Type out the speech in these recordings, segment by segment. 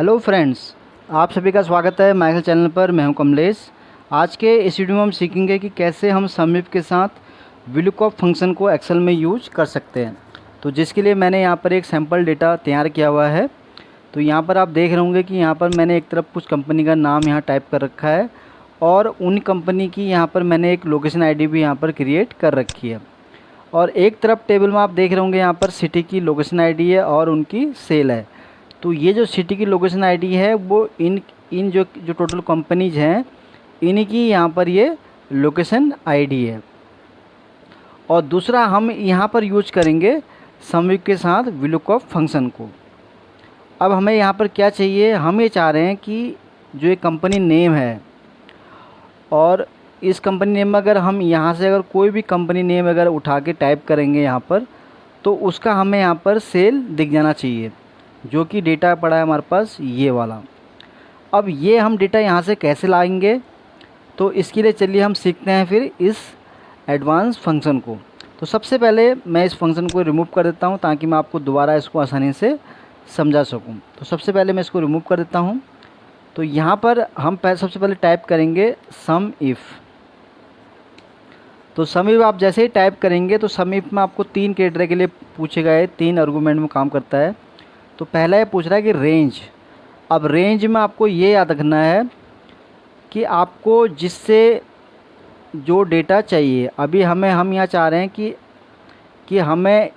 Hello friends, आप सभी का स्वागत है माइकल चैनल पर। मैं हूं कमलेश। आज के इस वीडियो में हम सीखेंगे कि कैसे हम सम इफ के साथ VLOOKUP फंक्शन को एक्सेल में यूज कर सकते हैं। तो जिसके लिए मैंने यहां पर एक सैम्पल डेटा तैयार किया हुआ है। तो यहां पर आप देख रहे होंगे कि यहां पर मैंने एक तरफ कुछ कंपनी का नाम यहां टाइप कर रखा है और उन कंपनी की यहां पर मैंने एक लोकेशन ID भी यहां पर क्रिएट कर रखी है। और एक तरफ टेबल में आप देख रहे होंगे यहाँ पर सिटी की लोकेशन ID है और उनकी सेल है। तो ये जो सिटी की लोकेशन ID है वो इन इन जो जो टोटल कंपनीज हैं इन्हीं की यहाँ पर ये लोकेशन ID है। और दूसरा हम यहाँ पर यूज करेंगे सम इफ के साथ VLOOKUP फंक्शन को। अब हमें यहाँ पर क्या चाहिए, हम ये चाह रहे हैं कि जो ये कंपनी नेम है और इस कंपनी नेम में अगर हम यहाँ से अगर कोई भी कंपनी नेम अगर उठा के टाइप करेंगे यहाँ पर, तो उसका हमें यहाँ पर सेल दिख जाना चाहिए, जो कि डेटा पड़ा है हमारे पास ये वाला। अब ये हम डेटा यहाँ से कैसे लाएंगे, तो इसके लिए चलिए हम सीखते हैं फिर इस एडवांस फंक्शन को। तो सबसे पहले मैं इस फंक्शन को रिमूव कर देता हूँ ताकि मैं आपको दोबारा इसको आसानी से समझा सकूँ। तो सबसे पहले मैं इसको रिमूव कर देता हूँ। तो यहाँ पर हम सबसे पहले टाइप करेंगे सम इफ़। तो सम इफ आप जैसे ही टाइप करेंगे तो सम इफ में आपको 3 क्राइटेरिया के लिए पूछेगा, है 3 आर्गूमेंट में काम करता है। तो पहला ये पूछ रहा है कि रेंज। अब रेंज में आपको ये याद रखना है कि आपको जिससे जो डेटा चाहिए, अभी हम यहाँ चाह रहे हैं कि हमें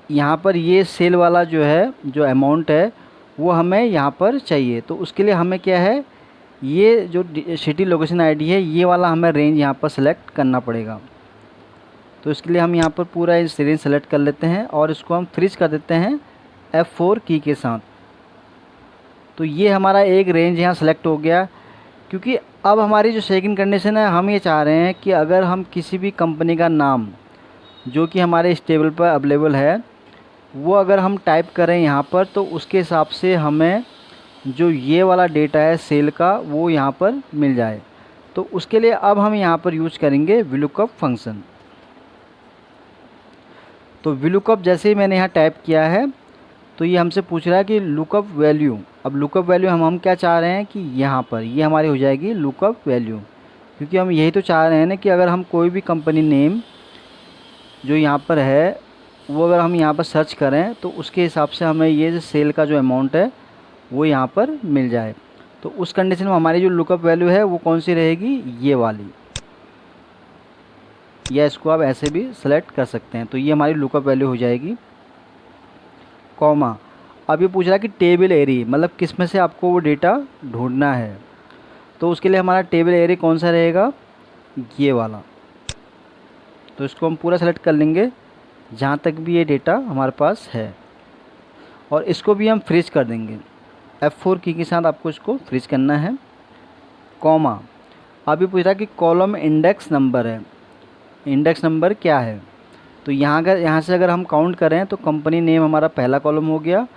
यहाँ पर ये सेल वाला जो है जो अमाउंट है वो हमें यहाँ पर चाहिए। तो उसके लिए हमें क्या है, ये जो सिटी लोकेशन ID है ये वाला हमें रेंज यहाँ पर सेलेक्ट करना पड़ेगा। तो इसके लिए हम यहाँ पर पूरा इस रेंज सेलेक्ट कर लेते हैं और इसको हम फ्रीज कर देते हैं F4 की के साथ। तो ये हमारा एक रेंज यहाँ सेलेक्ट हो गया। क्योंकि अब हमारी जो सेकंड कंडीशन है, हम ये चाह रहे हैं कि अगर हम किसी भी कंपनी का नाम जो कि हमारे इस टेबल पर अवेलेबल है वो अगर हम टाइप करें यहाँ पर, तो उसके हिसाब से हमें जो ये वाला डेटा है सेल का वो यहाँ पर मिल जाए। तो उसके लिए अब हम यहाँ पर यूज करेंगे VLOOKUP फंक्शन। तो VLOOKUP जैसे ही मैंने यहाँ टाइप किया है तो ये हमसे पूछ रहा है कि लुकअप वैल्यू। अब लुकअप वैल्यू हम क्या चाह रहे हैं कि यहाँ पर ये हमारी हो जाएगी लुकअप वैल्यू। क्योंकि हम यही तो चाह रहे हैं ना कि अगर हम कोई भी कंपनी नेम जो यहाँ पर है वो अगर हम यहाँ पर सर्च करें तो उसके हिसाब से हमें ये सेल का जो अमाउंट है वो यहाँ पर मिल जाए। तो उस कंडीशन में हमारी जो लुकअप वैल्यू है वो कौन सी रहेगी, ये वाली, या इसको आप ऐसे भी सेलेक्ट कर सकते हैं। तो ये हमारी लुकअप वैल्यू हो जाएगी, कॉमा। अब ये पूछ रहा है कि टेबल एरिया, मतलब किस में से आपको वो डेटा ढूंढना है। तो उसके लिए हमारा टेबल एरिया कौन सा रहेगा, ये वाला। तो इसको हम पूरा सेलेक्ट कर लेंगे जहाँ तक भी ये डेटा हमारे पास है और इसको भी हम फ्रीज कर देंगे। F4 की के साथ आपको इसको फ्रीज करना है, कॉमा। अभी पूछ रहा है कि कॉलम इंडेक्स नंबर है, इंडेक्स नंबर क्या है। तो यहाँ से अगर हम काउंट करें तो कंपनी नेम हमारा पहला कॉलम हो गया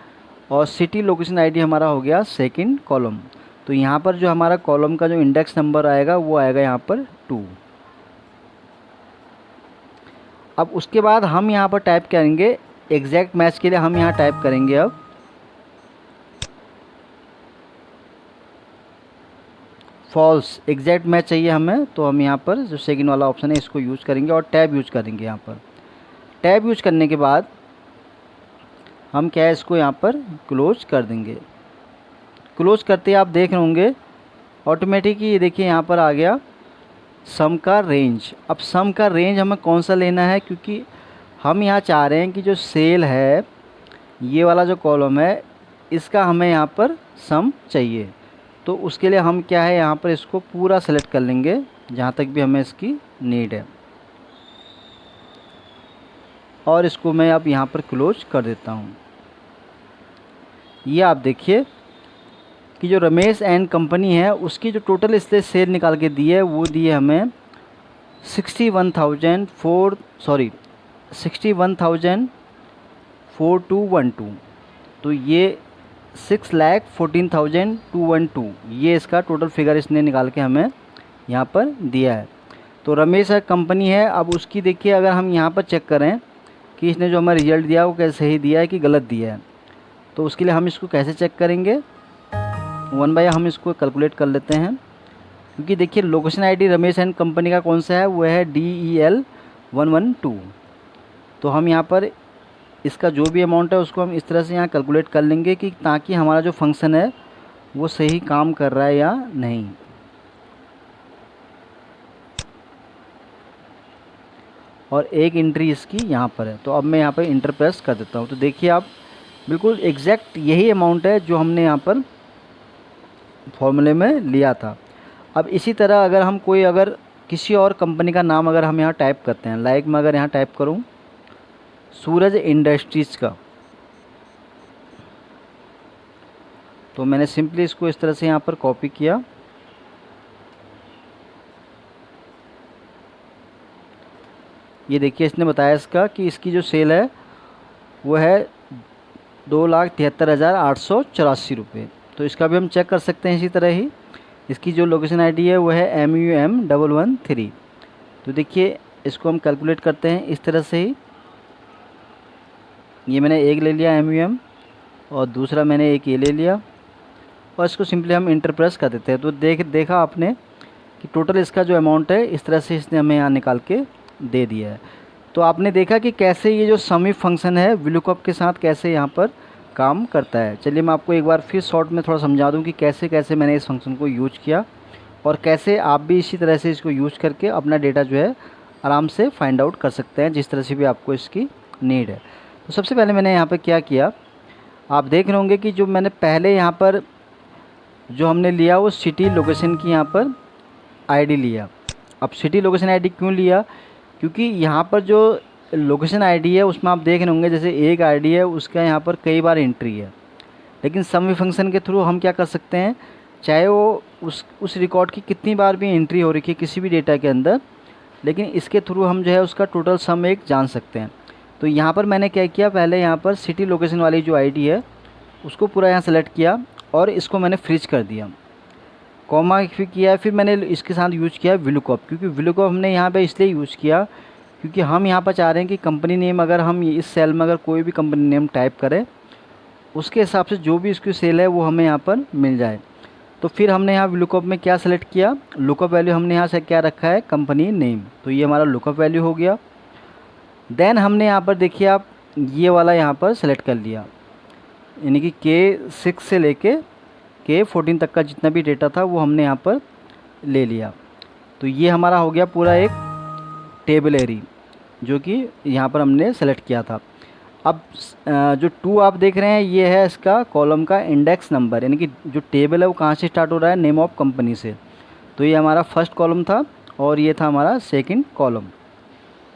और सिटी लोकेशन ID हमारा हो गया सेकंड कॉलम। तो यहाँ पर जो हमारा कॉलम का जो इंडेक्स नंबर आएगा वो आएगा यहाँ पर 2। अब उसके बाद हम यहाँ पर टाइप करेंगे एग्जैक्ट मैच के लिए हम यहाँ टाइप करेंगे अब फॉल्स। एग्जैक्ट मैच चाहिए हमें, तो हम यहाँ पर जो सेकंड वाला ऑप्शन है इसको यूज़ करेंगे और टैब यूज़ करेंगे। यहाँ पर टैब यूज़ करने के बाद हम क्या है इसको यहाँ पर क्लोज कर देंगे। क्लोज करते आप देख रहे होंगे ऑटोमेटिक ये देखिए यहाँ पर आ गया सम का रेंज। अब सम का रेंज हमें कौन सा लेना है, क्योंकि हम यहाँ चाह रहे हैं कि जो सेल है ये वाला जो कॉलम है इसका हमें यहाँ पर सम चाहिए। तो उसके लिए हम क्या है यहाँ पर इसको पूरा सेलेक्ट कर लेंगे जहाँ तक भी हमें इसकी नीड है और इसको मैं अब यहाँ पर क्लोज कर देता हूँ। ये आप देखिए कि जो रमेश एंड कंपनी है उसकी जो टोटल इससे सेल निकाल के दी है वो दी है हमें 61,4212। तो ये 6,14,212 ये इसका टोटल फिगर इसने निकाल के हमें यहाँ पर दिया है। तो रमेश कंपनी है। अब उसकी देखिए अगर हम यहाँ पर चेक करें कि इसने जो हमें रिजल्ट दिया वो कैसे सही दिया है कि गलत दिया है। तो उसके लिए हम इसको कैसे चेक करेंगे, 1 बाय हम इसको कैलकुलेट कर लेते हैं। क्योंकि देखिए location ID Ramesh and company का कौन सा है, वो है DEL112। तो हम यहाँ पर इसका जो भी अमाउंट है उसको हम इस तरह से यहाँ कैलकुलेट कर लेंगे कि ताकि हमारा जो फंक्शन है वो सही काम कर रहा है या नहीं। और एक एंट्री इसकी यहाँ पर है, तो अब मैं यहाँ पर इंटर प्रेस कर देता हूँ। तो देखिए आप बिल्कुल एग्जैक्ट यही अमाउंट है जो हमने यहाँ पर फॉर्मूले में लिया था। अब इसी तरह अगर किसी और कंपनी का नाम अगर हम यहाँ टाइप करते हैं, लाइक मैं अगर यहाँ टाइप करूँ सूरज इंडस्ट्रीज़ का, तो मैंने सिंपली इसको इस तरह से यहाँ पर कॉपी किया। ये देखिए इसने बताया इसका कि इसकी जो सेल है वो है 2,73,884 रुपये। तो इसका भी हम चेक कर सकते हैं। इसी तरह ही इसकी जो लोकेशन आईडी है वो है MUM113। तो देखिए इसको हम कैलकुलेट करते हैं इस तरह से ही। ये मैंने एक ले लिया MUM और दूसरा मैंने एक ये ले लिया और इसको सिंपली हम इंटर प्रेस कर देते हैं। तो देखा आपने कि टोटल इसका जो अमाउंट है इस तरह से इसने हमें यहाँ निकाल के दे दिया है। तो आपने देखा कि कैसे ये जो सम इफ फंक्शन है VLOOKUP के साथ कैसे यहाँ पर काम करता है। चलिए मैं आपको एक बार फिर शॉर्ट में थोड़ा समझा दूँ कि कैसे कैसे मैंने इस फंक्शन को यूज किया और कैसे आप भी इसी तरह से इसको यूज करके अपना डेटा जो है आराम से फाइंड आउट कर सकते हैं, जिस तरह से भी आपको इसकी नीड है। तो सबसे पहले मैंने यहाँ पर क्या किया, आप देख रहे होंगे कि जो मैंने पहले यहाँ पर जो हमने लिया वो सिटी लोकेशन की यहाँ पर आईडी लिया। अब सिटी लोकेशन आईडी क्यों लिया, क्योंकि यहाँ पर जो लोकेशन आईडी है उसमें आप देख रहे होंगे जैसे एक आईडी है उसका यहाँ पर कई बार एंट्री है। लेकिन सम इफ फंक्शन के थ्रू हम क्या कर सकते हैं, चाहे वो उस रिकॉर्ड की कितनी बार भी एंट्री हो रखी है किसी भी डेटा के अंदर, लेकिन इसके थ्रू हम जो है उसका टोटल सम एक जान सकते हैं। तो यहाँ पर मैंने क्या किया, पहले यहाँ पर सिटी लोकेशन वाली जो आईडी है उसको पूरा यहाँ सेलेक्ट किया और इसको मैंने फ्रीज कर दिया, कॉमा फिर किया। फिर मैंने इसके साथ यूज किया VLOOKUP, क्योंकि VLOOKUP हमने यहाँ पे इसलिए यूज़ किया क्योंकि हम यहाँ पर चाह रहे हैं कि कंपनी नेम अगर हम इस सेल में अगर कोई भी कंपनी नेम टाइप करें उसके हिसाब से जो भी इसकी सेल है वो हमें यहाँ पर मिल जाए। तो फिर हमने यहाँ VLOOKUP में क्या सेलेक्ट किया, लुकअप वैल्यू हमने यहाँ से क्या रखा है, कंपनी नेम। तो ये हमारा लुकअप वैल्यू हो गया। देन हमने यहाँ पर देखिए आप ये वाला यहाँ पर सेलेक्ट कर लिया, यानी कि K6 से लेके K14 तक का जितना भी डेटा था वो हमने यहाँ पर ले लिया। तो ये हमारा हो गया पूरा एक टेबल एरी जो कि यहाँ पर हमने सेलेक्ट किया था। अब जो 2 आप देख रहे हैं ये है इसका कॉलम का इंडेक्स नंबर, यानी कि जो टेबल है वो कहाँ से स्टार्ट हो रहा है, नेम ऑफ कंपनी से। तो ये हमारा फर्स्ट कॉलम था और ये था हमारा सेकंड कॉलम।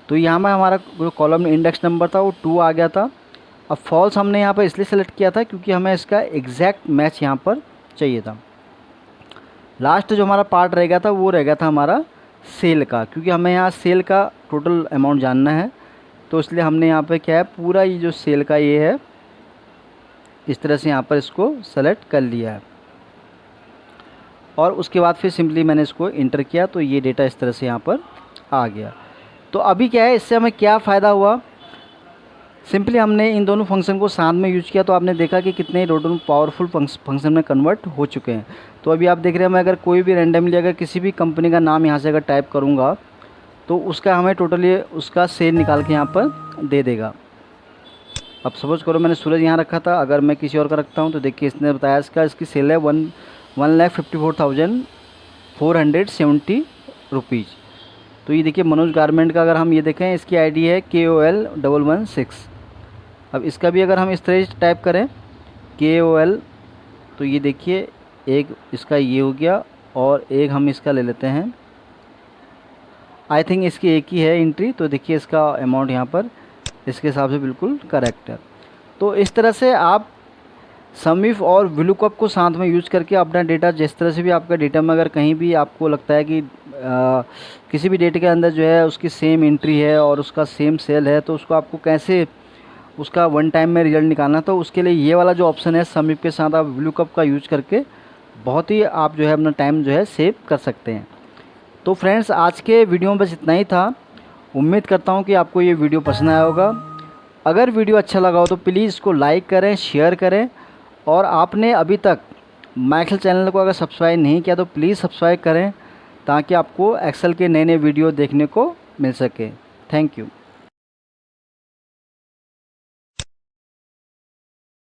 तो यहाँ में हमारा जो कॉलम इंडेक्स नंबर था वो 2 आ गया था। अब फॉल्स हमने यहाँ पर इसलिए सेलेक्ट किया था क्योंकि हमें इसका एग्जैक्ट मैच यहाँ पर चाहिए था। लास्ट जो हमारा पार्ट रह गया था वो रह गया था हमारा सेल का, क्योंकि हमें यहाँ सेल का टोटल अमाउंट जानना है। तो इसलिए हमने यहाँ पे क्या है, पूरा ये जो सेल का ये है इस तरह से यहाँ पर इसको सेलेक्ट कर लिया है और उसके बाद फिर सिंपली मैंने इसको इंटर किया तो ये डेटा इस तरह से यहाँ पर आ गया। तो अभी क्या है, इससे हमें क्या फ़ायदा हुआ, सिंपली हमने इन दोनों फंक्शन को साथ में यूज किया तो आपने देखा कि कितने दोनों पावरफुल फंक्शन में कन्वर्ट हो चुके हैं। तो अभी आप देख रहे हैं मैं अगर कोई भी रैंडमली अगर किसी भी कंपनी का नाम यहाँ से अगर टाइप करूँगा तो उसका हमें टोटली उसका सेल निकाल के यहाँ पर दे देगा। अब सपोज करो मैंने सूरज यहाँ रखा था, अगर मैं किसी और का रखता हूँ तो देखिए इसने बताया इसकी सेल है 1,54,470 रुपीज़। तो ये देखिए मनोज गारमेंट का अगर हम ये देखें इसकी आईडी है KOL116। अब इसका भी अगर हम इस तरह से टाइप करें KOL, तो ये देखिए एक इसका ये हो गया और एक हम इसका ले लेते हैं, आई थिंक इसकी एक ही है एंट्री। तो देखिए इसका अमाउंट यहाँ पर इसके हिसाब से बिल्कुल करेक्ट है। तो इस तरह से आप सम इफ और VLOOKUP को साथ में यूज़ करके अपना डेटा, जिस तरह से भी आपका डेटा में अगर कहीं भी आपको लगता है कि किसी भी डेटा के अंदर जो है उसकी सेम एंट्री है और उसका सेम सेल है, तो उसको आपको कैसे उसका वन टाइम में रिजल्ट निकालना, तो उसके लिए ये वाला जो ऑप्शन है सम इफ के साथ आप VLOOKUP का यूज़ करके बहुत ही आप जो है अपना टाइम जो है सेव कर सकते हैं। तो फ्रेंड्स आज के वीडियो में बस इतना ही था। उम्मीद करता हूँ कि आपको ये वीडियो पसंद आया होगा। अगर वीडियो अच्छा लगा हो तो प्लीज़ इसको लाइक करें, शेयर करें, और आपने अभी तक माइकल चैनल को अगर सब्सक्राइब नहीं किया तो प्लीज़ सब्सक्राइब करें ताकि आपको एक्सेल के नए नए वीडियो देखने को मिल सके। Thank you.